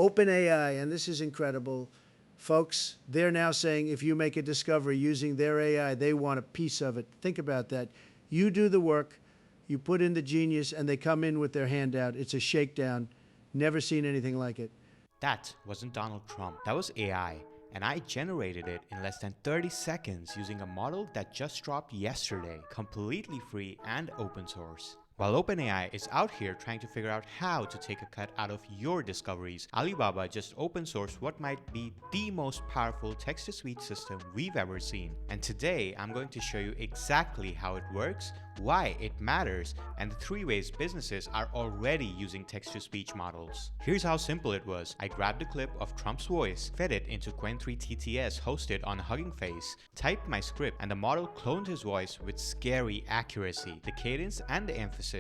OpenAI, and this is incredible, folks, they're now saying if you make a discovery using their AI, they want a piece of it. Think about that. You do the work, you put in the genius, and they come in with their hand out. It's a shakedown. Never seen anything like it. That wasn't Donald Trump. That was AI. And I generated it in less than 30 seconds using a model that just dropped yesterday, completely free and open source. While OpenAI is out here trying to figure out how to take a cut out of your discoveries, Alibaba just open sourced what might be the most powerful text-to-speech system we've ever seen. And today, I'm going to show you exactly how it works, why it matters, and the 3 ways businesses are already using text-to-speech models. Here's how simple it was. I grabbed a clip of Trump's voice, fed it into Qwen3 TTS hosted on Hugging Face, typed my script, and the model cloned his voice with scary accuracy, the cadence and the emphasis,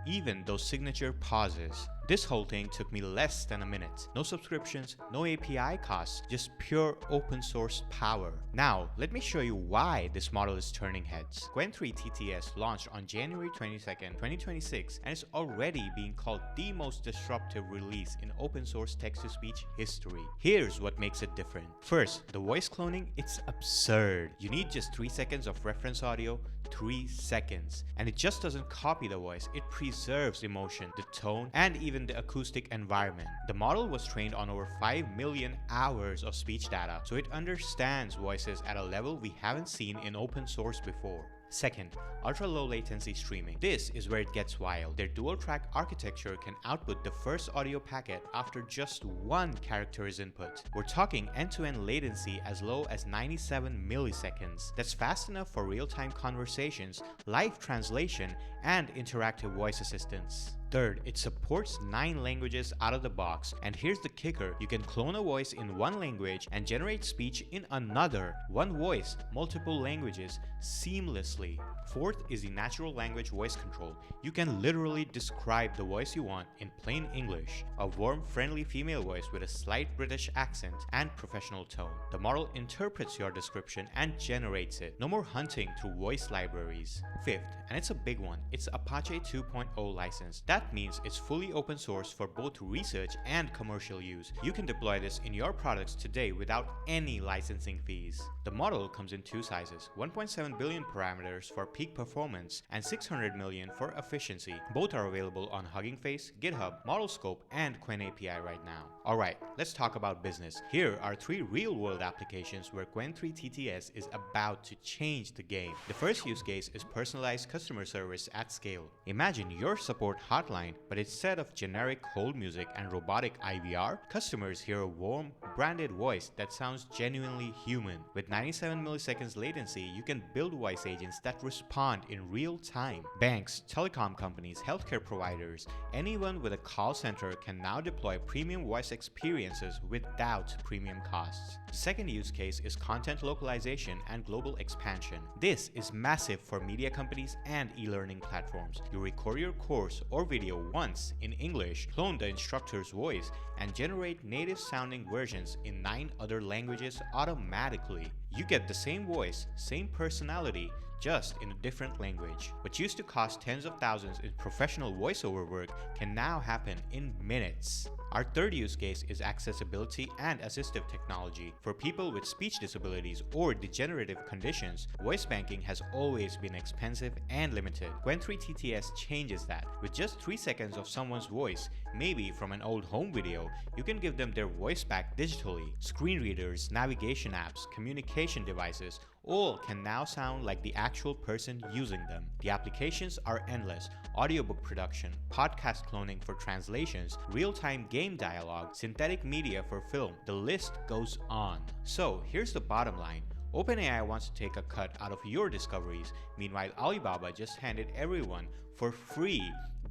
even those signature pauses. This whole thing took me less than a minute. No subscriptions, no API costs, just pure open source power. Now, let me show you why this model is turning heads. Qwen3 TTS launched on January 22nd, 2026 and is already being called the most disruptive release in open source text-to-speech history. Here's what makes it different. First, the voice cloning, it's absurd. You need just 3 seconds of reference audio, 3 seconds. And it just doesn't copy the voice, it preserves emotion, the tone, and even the acoustic environment. The model was trained on over 5 million hours of speech data, so it understands voices at a level we haven't seen in open source before. Second, ultra-low latency streaming. This is where it gets wild. Their dual-track architecture can output the first audio packet after just 1 character is input. We're talking end-to-end latency as low as 97 milliseconds. That's fast enough for real-time conversations, live translation, and interactive voice assistance. Third, it supports 9 languages out of the box, and here's the kicker: you can clone a voice in one language and generate speech in another. One voice, multiple languages, seamlessly. Fourth is the natural language voice control. You can literally describe the voice you want in plain English. A warm, friendly female voice with a slight British accent and professional tone. The model interprets your description and generates it. No more hunting through voice libraries. Fifth, and it's a big one, it's Apache 2.0 license. That means it's fully open source for both research and commercial use. You can deploy this in your products today without any licensing fees. The model comes in 2 sizes, 1.7 billion parameters for peak performance and 600 million for efficiency. Both are available on Hugging Face, GitHub, ModelScope, and Qwen API right now. Alright, let's talk about business. Here are 3 real-world applications where Qwen3 TTS is about to change the game. The first use case is personalized customer service at scale. Imagine your support hotline, but instead of generic hold music and robotic IVR, customers hear a warm, branded voice that sounds genuinely human. With 97 milliseconds latency, you can build voice agents that respond in real time. Banks, telecom companies, healthcare providers, anyone with a call center can now deploy premium voice experiences without premium costs. The second use case is content localization and global expansion. This is massive for media companies and e-learning platforms. You record your course or video once in English, clone the instructor's voice, and generate native sounding versions in 9 other languages automatically. You get the same voice, same personality, just in a different language. What used to cost tens of thousands in professional voiceover work can now happen in minutes. Our third use case is accessibility and assistive technology. For people with speech disabilities or degenerative conditions, voice banking has always been expensive and limited. Qwen3 TTS changes that. With just 3 seconds of someone's voice, maybe from an old home video, you can give them their voice back digitally. Screen readers, navigation apps, communication devices, all can now sound like the actual person using them. The applications are endless: audiobook production, podcast cloning for translations, real-time game dialogue, synthetic media for film. The list goes on. So here's the bottom line. OpenAI wants to take a cut out of your discoveries. Meanwhile, Alibaba just handed everyone for free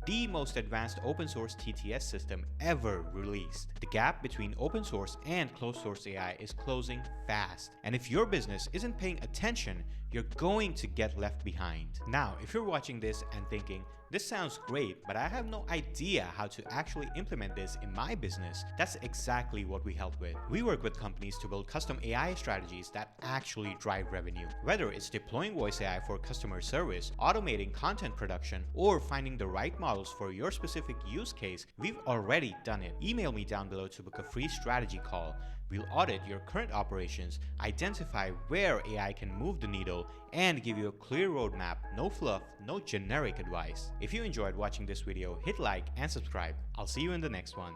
the most advanced open source TTS system ever released. The gap between open source and closed source AI is closing fast. And if your business isn't paying attention, you're going to get left behind. Now, if you're watching this and thinking, this sounds great, but I have no idea how to actually implement this in my business, that's exactly what we help with. We work with companies to build custom AI strategies that actually drive revenue. Whether it's deploying voice AI for customer service, automating content production, or finding the right models for your specific use case, we've already done it. Email me down below to book a free strategy call. We'll audit your current operations, identify where AI can move the needle, and give you a clear roadmap, no fluff, no generic advice. If you enjoyed watching this video, hit like and subscribe. I'll see you in the next one.